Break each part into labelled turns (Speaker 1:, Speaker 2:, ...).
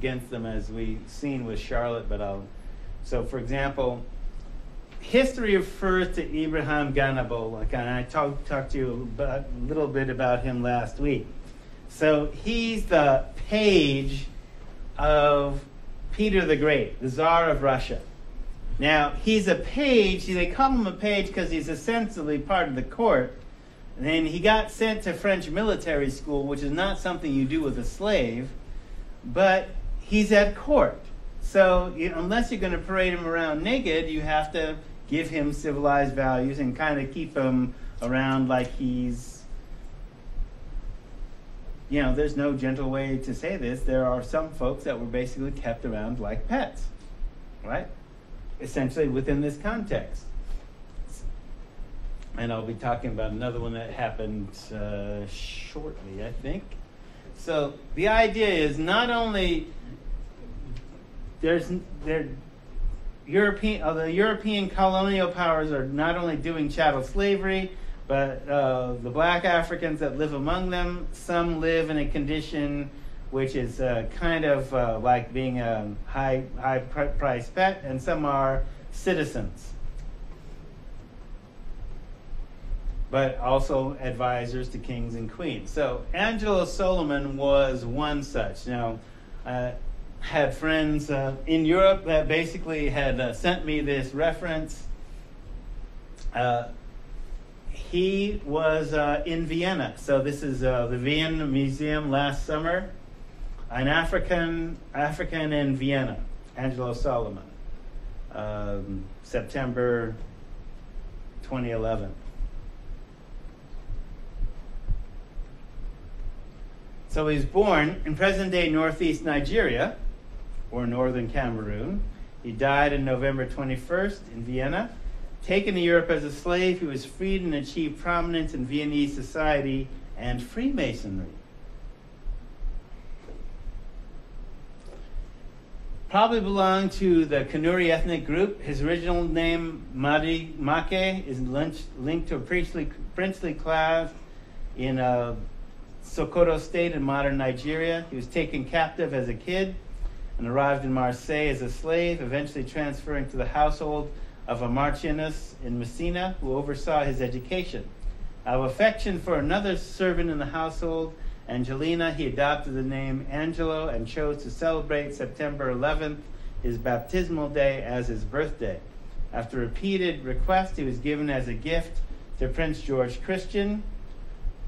Speaker 1: against them, as we've seen with Charlotte, so for example, history refers to Ibrahim Ganabol, and I talked to you a little bit about him last week. So he's the page of Peter the Great, the Tsar of Russia. Now, he's a page, they call him a page because he's essentially part of the court. And then he got sent to French military school, which is not something you do with a slave, but he's at court. So unless you're going to parade him around naked, you have to give him civilized values and kind of keep him around like he's, there's no gentle way to say this. There are some folks that were basically kept around like pets, right? Essentially within this context. And I'll be talking about another one that happened shortly, I think. So the idea is not only the European colonial powers are not only doing chattel slavery, but the black Africans that live among them, some live in a condition which is kind of like being a high-priced pet, and some are citizens, but also advisors to kings and queens. So Angelo Solomon was one such. Now, had friends in Europe that basically had sent me this reference. He was in Vienna. So this is the Vienna Museum last summer. An African in Vienna, Angelo Solomon, September 2011. So he was born in present-day northeast Nigeria, or northern Cameroon. He died on November 21st in Vienna. Taken to Europe as a slave, he was freed and achieved prominence in Viennese society and Freemasonry. Probably belonged to the Kanuri ethnic group. His original name, Madi Make, is linked to a princely class in Sokoto state in modern Nigeria. He was taken captive as a kid and arrived in Marseille as a slave, eventually transferring to the household of a Marchioness in Messina who oversaw his education. Out of affection for another servant in the household, Angelina, he adopted the name Angelo and chose to celebrate September 11th, his baptismal day, as his birthday. After repeated requests, he was given as a gift to Prince George Christian,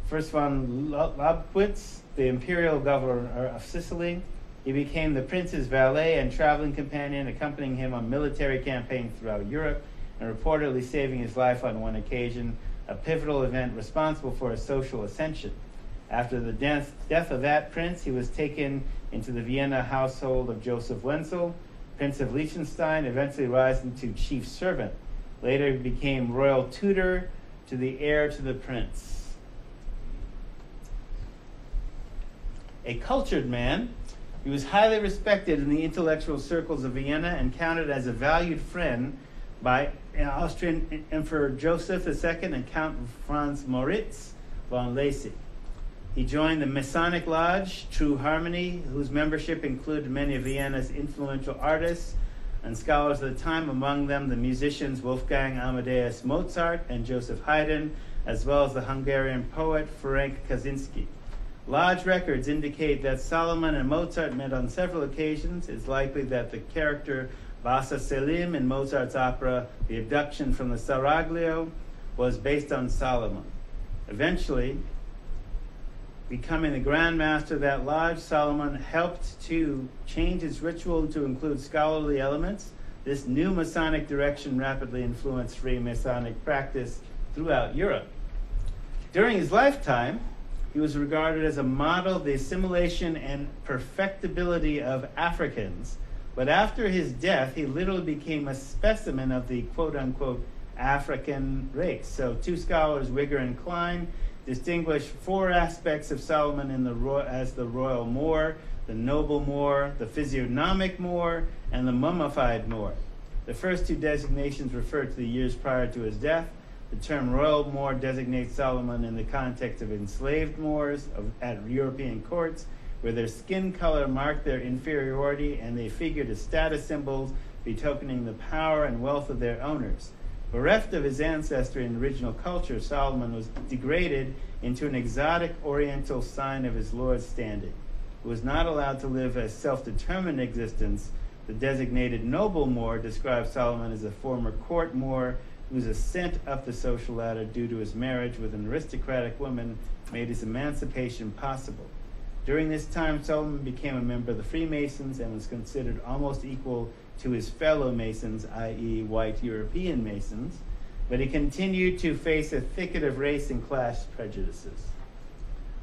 Speaker 1: First von Lobkowitz, the imperial governor of Sicily. He became the prince's valet and traveling companion, accompanying him on military campaigns throughout Europe, and reportedly saving his life on one occasion, a pivotal event responsible for his social ascension. After the death of that prince, he was taken into the Vienna household of Joseph Wenzel, Prince of Liechtenstein, eventually rising to chief servant. Later he became royal tutor to the heir to the prince. A cultured man, he was highly respected in the intellectual circles of Vienna and counted as a valued friend by Austrian Emperor Joseph II and Count Franz Moritz von Lacy. He joined the Masonic Lodge, True Harmony, whose membership included many of Vienna's influential artists and scholars of the time, among them the musicians Wolfgang Amadeus Mozart and Joseph Haydn, as well as the Hungarian poet Ferenc Kaczynski. Lodge records indicate that Solomon and Mozart met on several occasions. It's likely that the character Vasa Selim in Mozart's opera The Abduction from the Seraglio was based on Solomon. Eventually, becoming the Grand Master of that lodge, Solomon helped to change its ritual to include scholarly elements. This new Masonic direction rapidly influenced Freemasonic practice throughout Europe. During his lifetime, he was regarded as a model of the assimilation and perfectibility of Africans. But after his death, he literally became a specimen of the quote-unquote African race. So two scholars, Wigger and Klein, distinguish four aspects of Solomon as the royal Moor, the noble Moor, the physiognomic Moor, and the mummified Moor. The first two designations refer to the years prior to his death. The term royal Moor designates Solomon in the context of enslaved Moors at European courts, where their skin color marked their inferiority and they figured as status symbols betokening the power and wealth of their owners. Bereft of his ancestry and original culture, Solomon was degraded into an exotic oriental sign of his lord's standing. He was not allowed to live a self-determined existence. The designated noble Moor described Solomon as a former court Moor whose ascent up the social ladder due to his marriage with an aristocratic woman made his emancipation possible. During this time, Solomon became a member of the Freemasons and was considered almost equal to his fellow Masons, i.e. white European Masons, but he continued to face a thicket of race and class prejudices.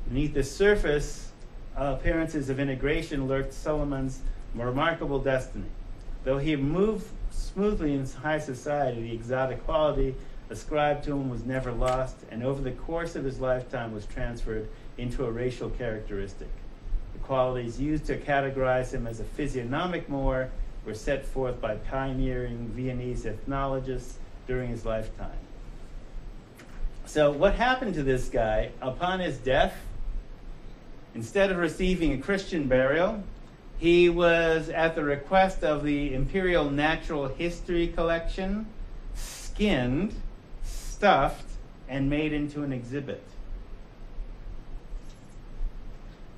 Speaker 1: Beneath the surface, appearances of integration lurked Solomon's remarkable destiny. Though he moved smoothly in high society, the exotic quality ascribed to him was never lost, and over the course of his lifetime was transferred into a racial characteristic. The qualities used to categorize him as a physiognomic Moor were set forth by pioneering Viennese ethnologists during his lifetime. So what happened to this guy upon his death? Instead of receiving a Christian burial, he was, at the request of the Imperial Natural History Collection, skinned, stuffed, and made into an exhibit.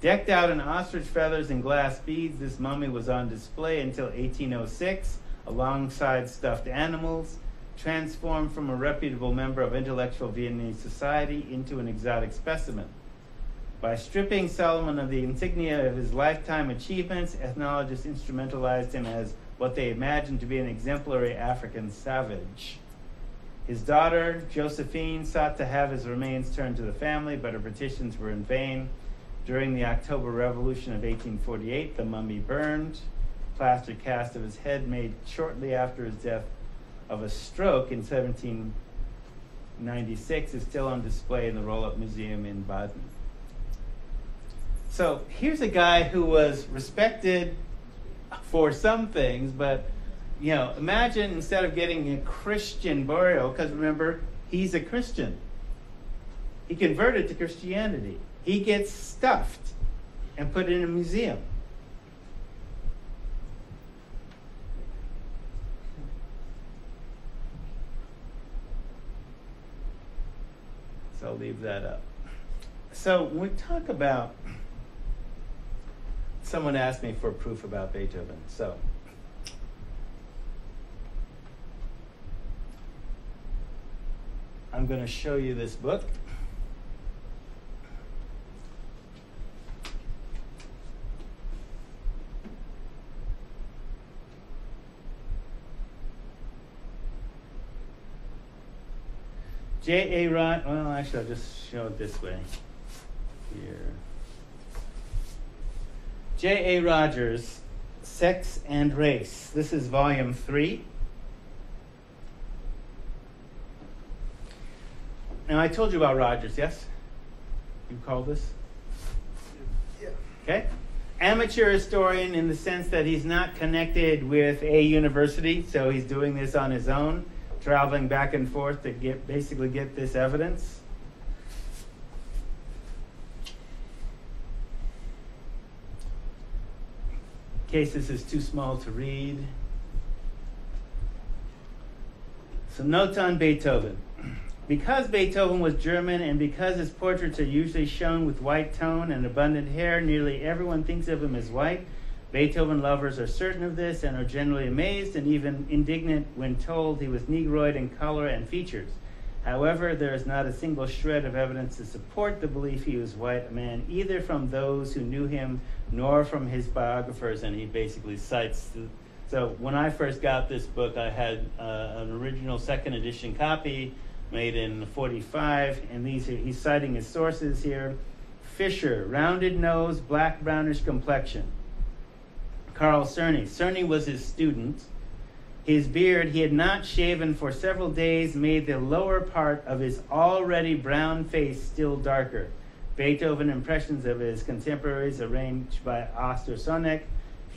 Speaker 1: Decked out in ostrich feathers and glass beads, this mummy was on display until 1806, alongside stuffed animals, transformed from a reputable member of intellectual Viennese society into an exotic specimen. By stripping Solomon of the insignia of his lifetime achievements, ethnologists instrumentalized him as what they imagined to be an exemplary African savage. His daughter, Josephine, sought to have his remains turned to the family, but her petitions were in vain. During the October Revolution of 1848, the mummy burned. Plaster cast of his head made shortly after his death of a stroke in 1796 is still on display in the Roll-Up Museum in Baden. So here's a guy who was respected for some things, but imagine instead of getting a Christian burial, because remember, he's a Christian. He converted to Christianity. He gets stuffed and put in a museum. So I'll leave that up. So when we talk about, someone asked me for proof about Beethoven. So I'm going to show you this book. Well, actually, I'll just show it this way. Here. J.A. Rogers, Sex and Race. This is volume 3. Now, I told you about Rogers, yes? You call this?
Speaker 2: Yeah.
Speaker 1: Okay. Amateur historian in the sense that he's not connected with a university, so he's doing this on his own, traveling back and forth to basically get this evidence. In case this is too small to read. So notes on Beethoven. Because Beethoven was German and because his portraits are usually shown with white tone and abundant hair, nearly everyone thinks of him as white. Beethoven lovers are certain of this and are generally amazed and even indignant when told he was Negroid in color and features. However, there is not a single shred of evidence to support the belief he was white man, either from those who knew him nor from his biographers, and he basically cites. So when I first got this book, I had an original second edition copy made in 45, and he's citing his sources here. Fisher, rounded nose, black brownish complexion. Carl Cerny. Cerny was his student. His beard, he had not shaven for several days, made the lower part of his already brown face still darker. Beethoven impressions of his contemporaries arranged by Ostersonek,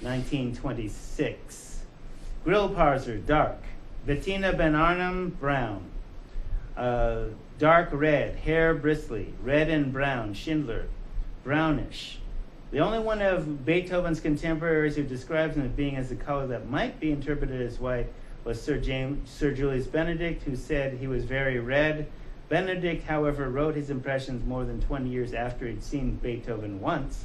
Speaker 1: 1926. Grillparzer, dark. Bettina Ben Arnhem, brown. Dark red, hair bristly, red and brown. Schindler, brownish. The only one of Beethoven's contemporaries who describes him as being as a color that might be interpreted as white was Sir Julius Benedict, who said he was very red. Benedict, however, wrote his impressions more than 20 years after he'd seen Beethoven once.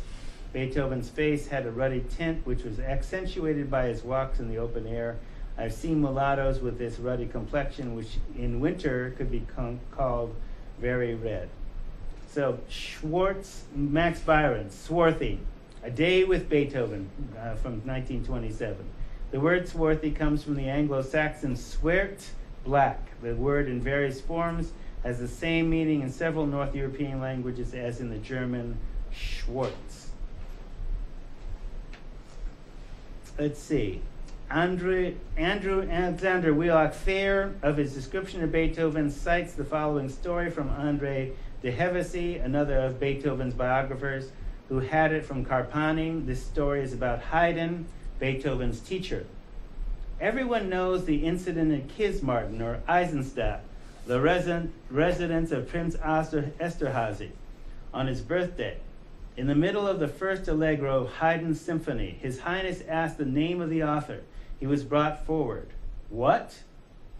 Speaker 1: Beethoven's face had a ruddy tint, which was accentuated by his walks in the open air. I've seen mulattoes with this ruddy complexion, which in winter could be called very red. So Max Byron, Swarthy, A Day with Beethoven from 1927. The word swarthy comes from the Anglo-Saxon swert, black. The word in various forms has the same meaning in several North European languages as in the German Schwarz. Let's see. Andrew Alexander Wheelock Fair, of his description of Beethoven, cites the following story from André de Hevesy, another of Beethoven's biographers, who had it from Carpani. This story is about Haydn, Beethoven's teacher. Everyone knows the incident at Kismarten or Eisenstadt, the residence of Prince Esterhazy, on his birthday. In the middle of the first allegro of Haydn's symphony, His Highness asked the name of the author. He was brought forward. "What?"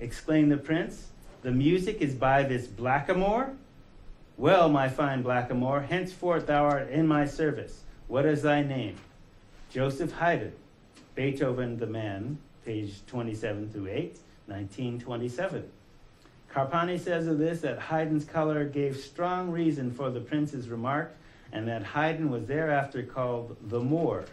Speaker 1: exclaimed the prince. "The music is by this blackamoor? Well, my fine blackamoor, henceforth thou art in my service. What is thy name?" "Joseph Haydn." Beethoven the Man, page 27 through 8, 1927. Carpani says of this that Haydn's color gave strong reason for the prince's remark, and that Haydn was thereafter called the Moor.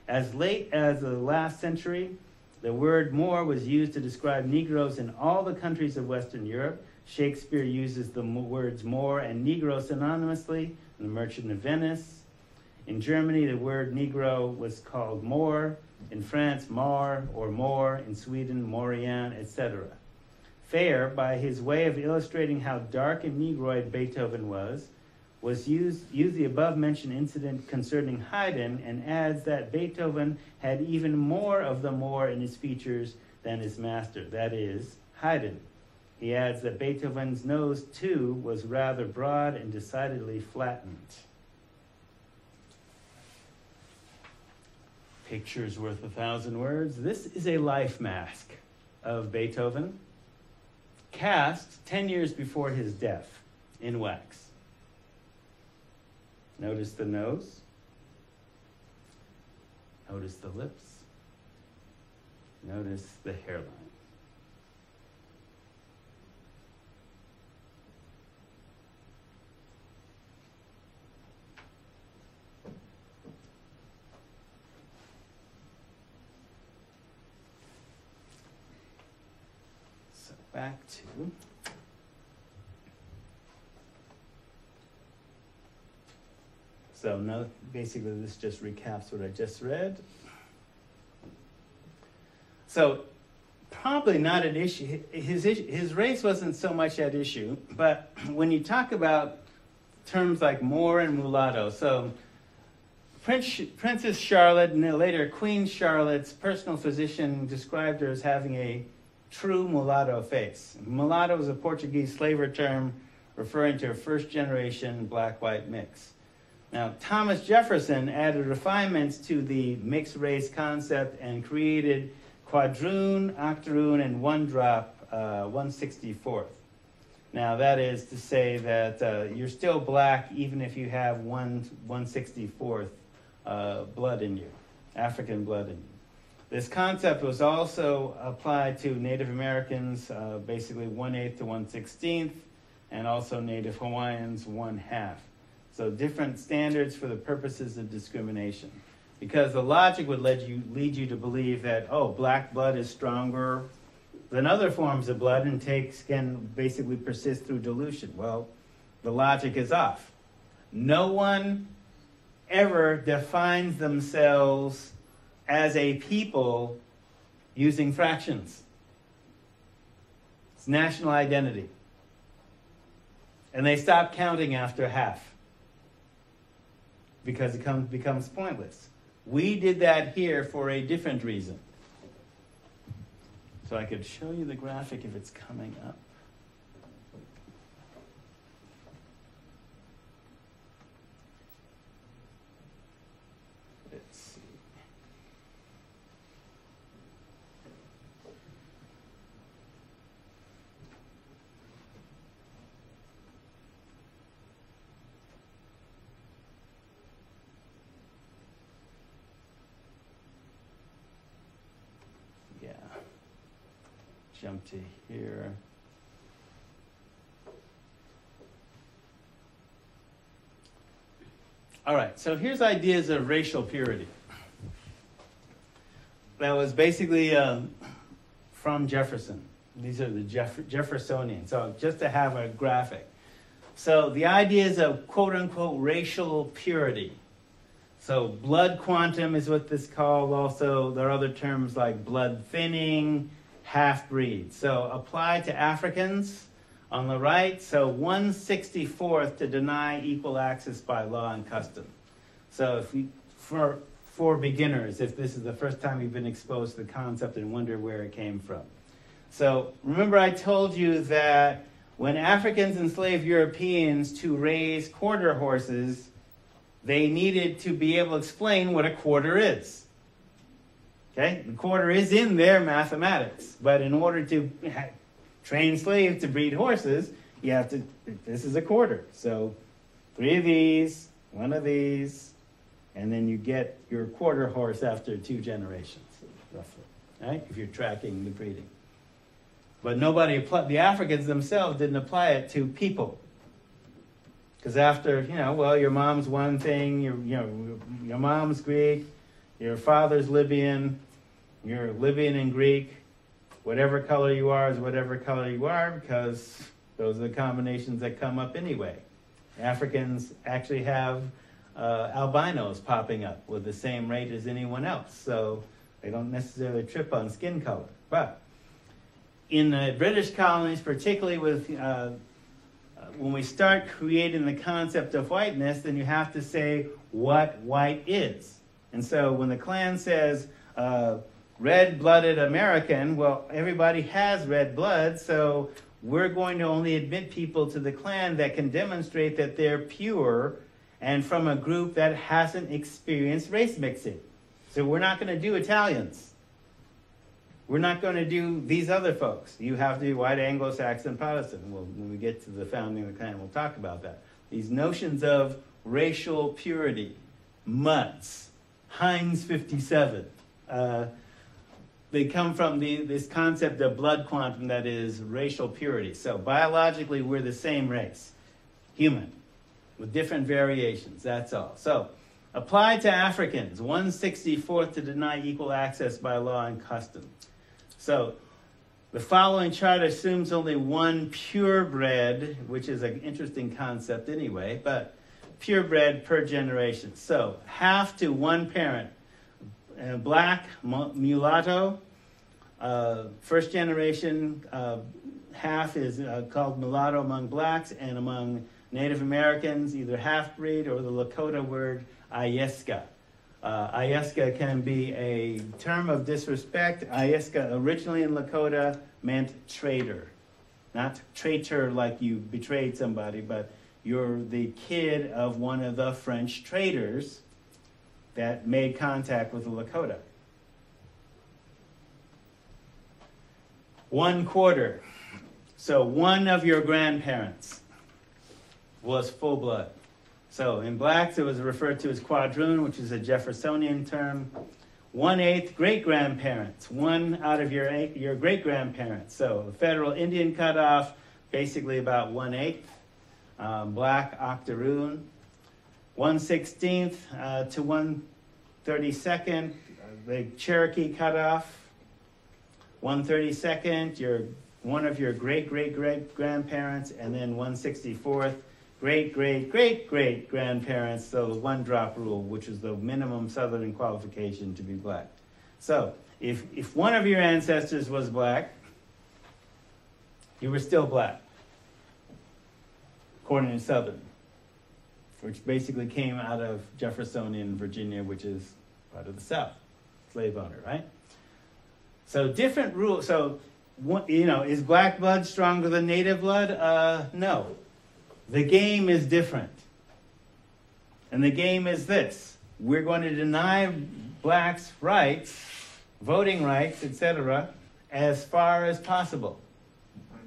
Speaker 1: As late as the last century, the word Moor was used to describe Negroes in all the countries of Western Europe. Shakespeare uses the words Moor and Negro synonymously in The Merchant of Venice. In Germany, the word Negro was called Moor. In France, Mar or Moor. In Sweden, Morian, etc. Fair, by his way of illustrating how dark and Negroid Beethoven was used the above-mentioned incident concerning Haydn, and adds that Beethoven had even more of the Moor in his features than his master, that is, Haydn. He adds that Beethoven's nose, too, was rather broad and decidedly flattened. Picture's worth 1,000 words. This is a life mask of Beethoven, cast 10 years before his death in wax. Notice the nose. Notice the lips. Notice the hairline. So back to So no, basically this just recaps what I just read. So probably not an issue. His race wasn't so much at issue, but when you talk about terms like Moor and mulatto, so Princess Charlotte, and later Queen Charlotte's personal physician described her as having a true mulatto face. Mulatto is a Portuguese slaver term referring to a first-generation black-white mix. Now, Thomas Jefferson added refinements to the mixed race concept and created quadroon, octoroon, and one drop 1/64th. Now, that is to say that you're still black even if you have 1/64th blood in you, African blood in you. This concept was also applied to Native Americans, basically 1/8 to 1/16th, and also Native Hawaiians 1/2. So different standards for the purposes of discrimination. Because the logic would lead you to believe that, oh, black blood is stronger than other forms of blood and can basically persist through dilution. Well, the logic is off. No one ever defines themselves as a people using fractions. It's national identity. And they stop counting after half, because it becomes pointless. We did that here for a different reason. So I could show you the graphic if it's coming up. jump to here. All right, so here's ideas of racial purity. That was basically from Jefferson. These are the Jeffersonian. So just to have a graphic. So the ideas of quote-unquote racial purity. So blood quantum is what this is called. Also, there are other terms like blood thinning, half-breed. So applied to Africans on the right. So 1/64th to deny equal access by law and custom. So if we, for beginners, if this is the first time you've been exposed to the concept and wonder where it came from. So remember I told you that when Africans enslaved Europeans to raise quarter horses, they needed to be able to explain what a quarter is. Okay? The quarter is in their mathematics, but in order to train slaves to breed horses, you have to, this is a quarter. So 3 of these, 1 of these, and then you get your quarter horse after 2 generations, roughly, right? If you're tracking the breeding. But nobody applied, the Africans themselves didn't apply it to people. Because after, well, your mom's one thing, your mom's Greek, your father's Libyan, you're Libyan and Greek, whatever color you are is whatever color you are, because those are the combinations that come up anyway. Africans actually have albinos popping up with the same rate as anyone else, so they don't necessarily trip on skin color. But in the British colonies, particularly with when we start creating the concept of whiteness, then you have to say what white is. And so when the Klan says red-blooded American, well, everybody has red blood, so we're going to only admit people to the Klan that can demonstrate that they're pure and from a group that hasn't experienced race mixing. So we're not going to do Italians. We're not going to do these other folks. You have to be white Anglo-Saxon Protestant. Well, when we get to the founding of the Klan, we'll talk about that. These notions of racial purity, mutts, Heinz 57, they come from this concept of blood quantum that is racial purity. So biologically, we're the same race, human, with different variations, that's all. So applied to Africans, 1/64th to deny equal access by law and custom. So the following chart assumes only one purebred, which is an interesting concept anyway, but purebred per generation. So half to one parent, black, mulatto, first generation, half is called mulatto among blacks, and among Native Americans, either half-breed or the Lakota word Ayeska. Ayeska can be a term of disrespect. Ayeska originally in Lakota meant traitor. Not traitor like you betrayed somebody, but you're the kid of one of the French traders that made contact with the Lakota. 1/4. So one of your grandparents was full blood. So in blacks, it was referred to as quadroon, which is a Jeffersonian term. 1/8 great-grandparents, one out of your great-grandparents. So the federal Indian cutoff, basically about 1/8. Black octoroon. 1/16th to 1/32nd, the Cherokee cutoff. 1/32nd, one of your great-great-great-grandparents, and then 1/64th, great-great-great-great-grandparents, so the 1-drop rule, which is the minimum Southern qualification to be black. So if one of your ancestors was black, you were still black, according to Southern, which basically came out of Jeffersonian Virginia, which is part of the South, slave owner, right? So different rules. So, is black blood stronger than native blood? No. The game is different. And the game is this. We're going to deny blacks rights, voting rights, etc., as far as possible.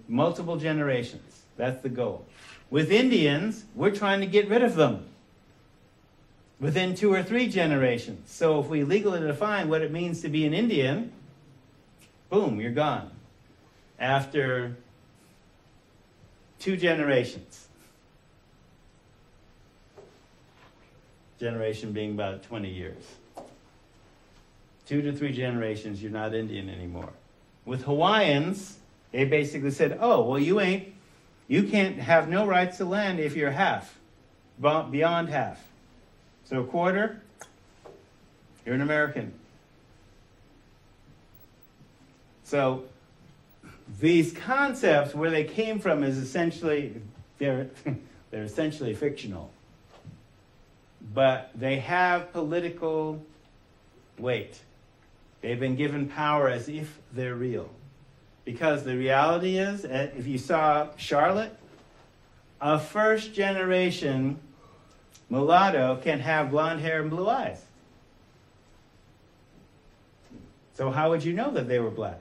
Speaker 1: Multiple generations. That's the goal. With Indians, we're trying to get rid of them within 2 or 3 generations. So if we legally define what it means to be an Indian, boom, you're gone. after 2 generations. Generation being about 20 years. 2 to 3 generations, you're not Indian anymore. With Hawaiians, they basically said, oh, well, you can't have no rights to land if you're half, beyond half. So a quarter, you're an American. So these concepts, where they came from, is essentially, they're essentially fictional. But they have political weight. They've been given power as if they're real. Because the reality is, if you saw Charlotte, a first-generation mulatto can have blonde hair and blue eyes. So how would you know that they were black?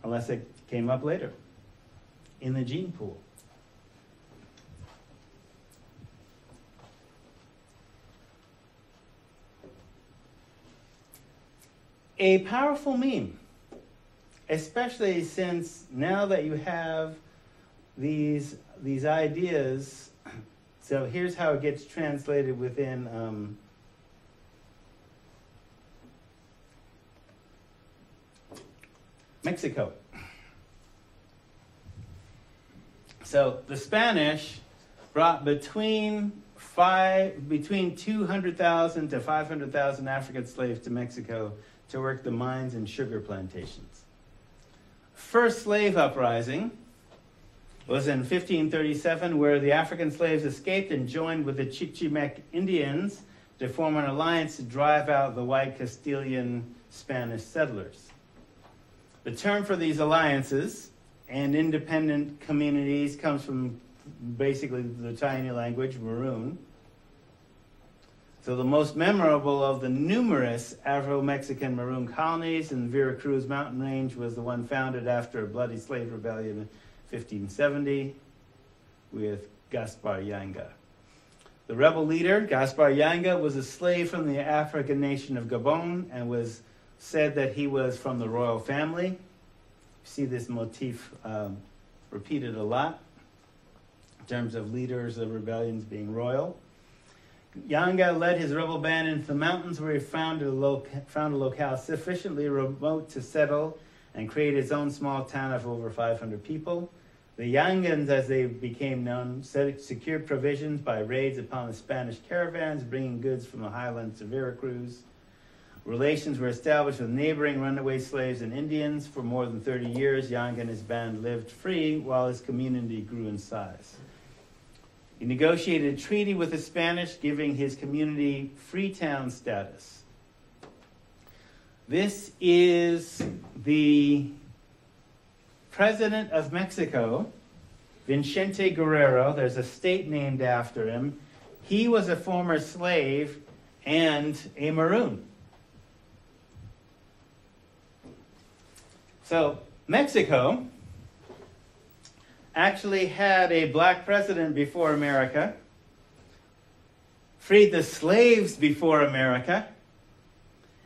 Speaker 1: Unless it came up later in the gene pool. A powerful meme, especially since now that you have these ideas. So here's how it gets translated within Mexico. So the Spanish brought between 200,000 to 500,000 African slaves to Mexico to work the mines and sugar plantations. First slave uprising was in 1537, where the African slaves escaped and joined with the Chichimec Indians to form an alliance to drive out the white Castilian Spanish settlers. The term for these alliances and independent communities comes from basically the tiny language, Maroon. So the most memorable of the numerous Afro-Mexican Maroon colonies in the Veracruz mountain range was the one founded after a bloody slave rebellion in 1570 with Gaspar Yanga. The rebel leader, Gaspar Yanga, was a slave from the African nation of Gabon and was said that he was from the royal family. You see this motif repeated a lot in terms of leaders of rebellions being royal. Yanga led his rebel band into the mountains, where he found a locale sufficiently remote to settle and create his own small town of over 500 people. The Yangans, as they became known, secured provisions by raids upon the Spanish caravans, bringing goods from the highlands to Veracruz. Relations were established with neighboring runaway slaves and Indians. For more than 30 years, Yanga and his band lived free while his community grew in size. He negotiated a treaty with the Spanish, giving his community free town status. This is the president of Mexico, Vicente Guerrero. There's a state named after him. He was a former slave and a Maroon. So Mexico actually had a black president before America, freed the slaves before America,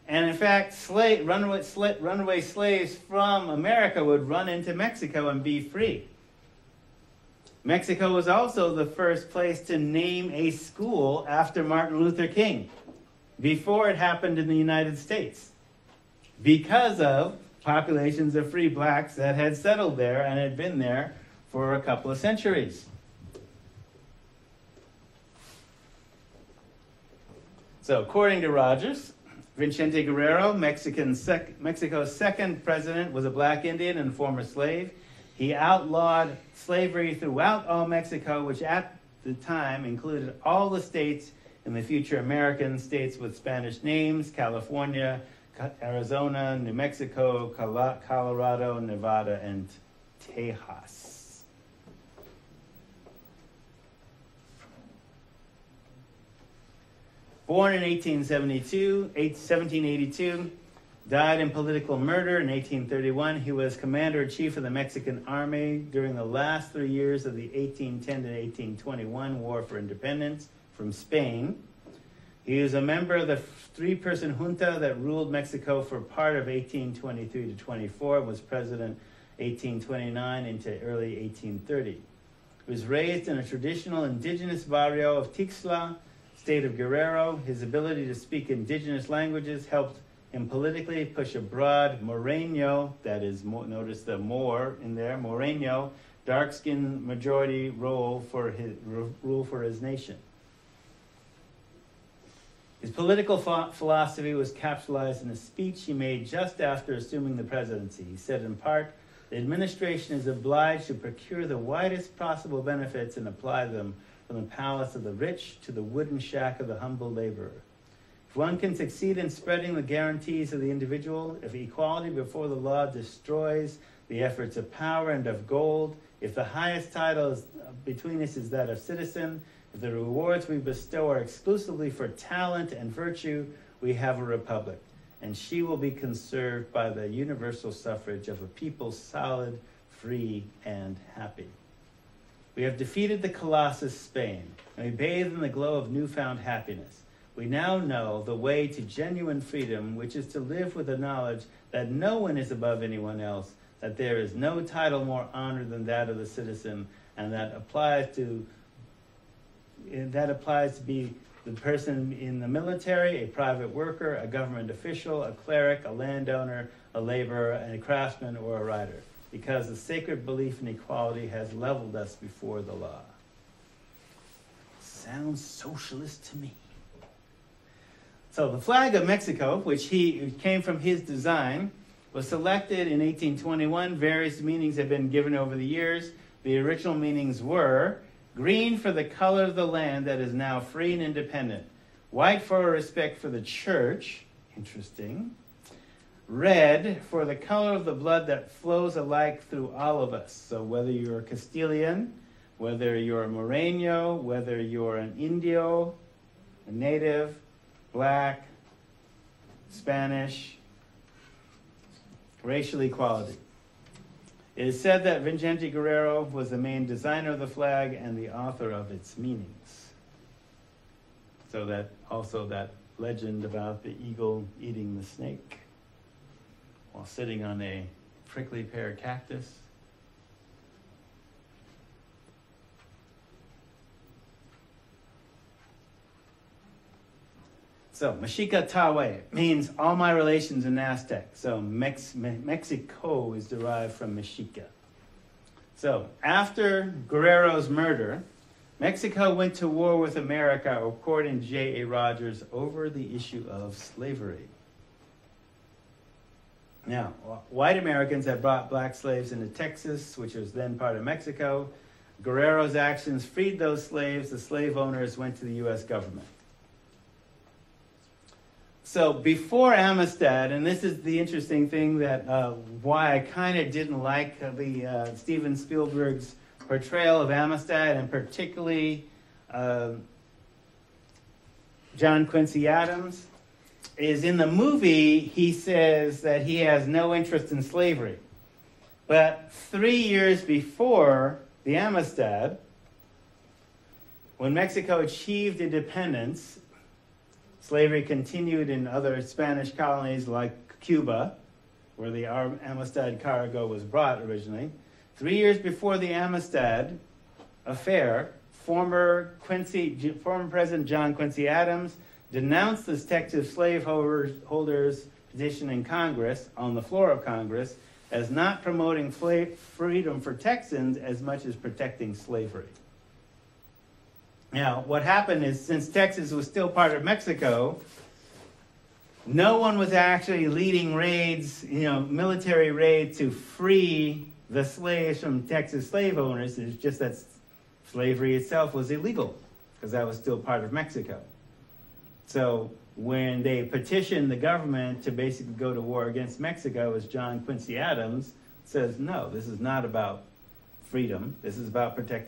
Speaker 1: and in fact, runaway slaves from America would run into Mexico and be free. Mexico was also the first place to name a school after Martin Luther King, before it happened in the United States, because of populations of free blacks that had settled there and had been there for a couple of centuries. So according to Rogers, Vicente Guerrero, Mexico's second president, was a black Indian and former slave. He outlawed slavery throughout all Mexico, which at the time included all the states in the future American states with Spanish names: California, Arizona, New Mexico, Colorado, Nevada, and Tejas. Born in 1782, died in political murder in 1831. He was commander-in-chief of the Mexican Army during the last 3 years of the 1810 to 1821 War for Independence from Spain. He was a member of the three-person junta that ruled Mexico for part of 1823 to 24, was president 1829 into early 1830. He was raised in a traditional indigenous barrio of Tixla, state of Guerrero. His ability to speak indigenous languages helped him politically push a broad Moreño, that is, notice the more in there, Moreño, dark-skinned majority rule for his nation. His political philosophy was capitalized in a speech he made just after assuming the presidency. He said in part, "The administration is obliged to procure the widest possible benefits and apply them from the palace of the rich to the wooden shack of the humble laborer. If one can succeed in spreading the guarantees of the individual, if equality before the law destroys the efforts of power and of gold, if the highest title between us is that of citizen, if the rewards we bestow are exclusively for talent and virtue, we have a republic, and she will be conserved by the universal suffrage of a people solid, free, and happy. We have defeated the colossus Spain, and we bathe in the glow of newfound happiness. We now know the way to genuine freedom, which is to live with the knowledge that no one is above anyone else, that there is no title more honored than that of the citizen, and that applies to be the person in the military, a private worker, a government official, a cleric, a landowner, a laborer, and a craftsman or a writer, because the sacred belief in equality has leveled us before the law." Sounds socialist to me. So the flag of Mexico, which came from his design, was selected in 1821. Various meanings have been given over the years. The original meanings were green for the color of the land that is now free and independent, white for respect for the church, interesting, red for the color of the blood that flows alike through all of us. So whether you're a Castilian, whether you're a Moreño, whether you're an Indio, a native, black, Spanish, racial equality. It is said that Vicente Guerrero was the main designer of the flag and the author of its meanings. So that also that legend about the eagle eating the snake while sitting on a prickly pear cactus. So, Mexica Tawe means all my relations in Aztec. So, Mexico is derived from Mexica. So, after Guerrero's murder, Mexico went to war with America, according to J.A. Rogers, over the issue of slavery. Now, white Americans had brought black slaves into Texas, which was then part of Mexico. Guerrero's actions freed those slaves. The slave owners went to the U.S. government. So before Amistad, and this is the interesting thing that why I kind of didn't like the Steven Spielberg's portrayal of Amistad, and particularly John Quincy Adams, is in the movie he says that he has no interest in slavery. But 3 years before the Amistad, when Mexico achieved independence, slavery continued in other Spanish colonies like Cuba, where the Amistad cargo was brought originally. 3 years before the Amistad affair, former President John Quincy Adams denounced this Texas slaveholders' petition in Congress, on the floor of Congress, as not promoting freedom for Texans as much as protecting slavery. Now, what happened is, since Texas was still part of Mexico, no one was actually leading raids, military raids to free the slaves from Texas slave owners. It's just that slavery itself was illegal, because that was still part of Mexico. So when they petitioned the government to basically go to war against Mexico, as John Quincy Adams says, no, this is not about freedom. This is about protecting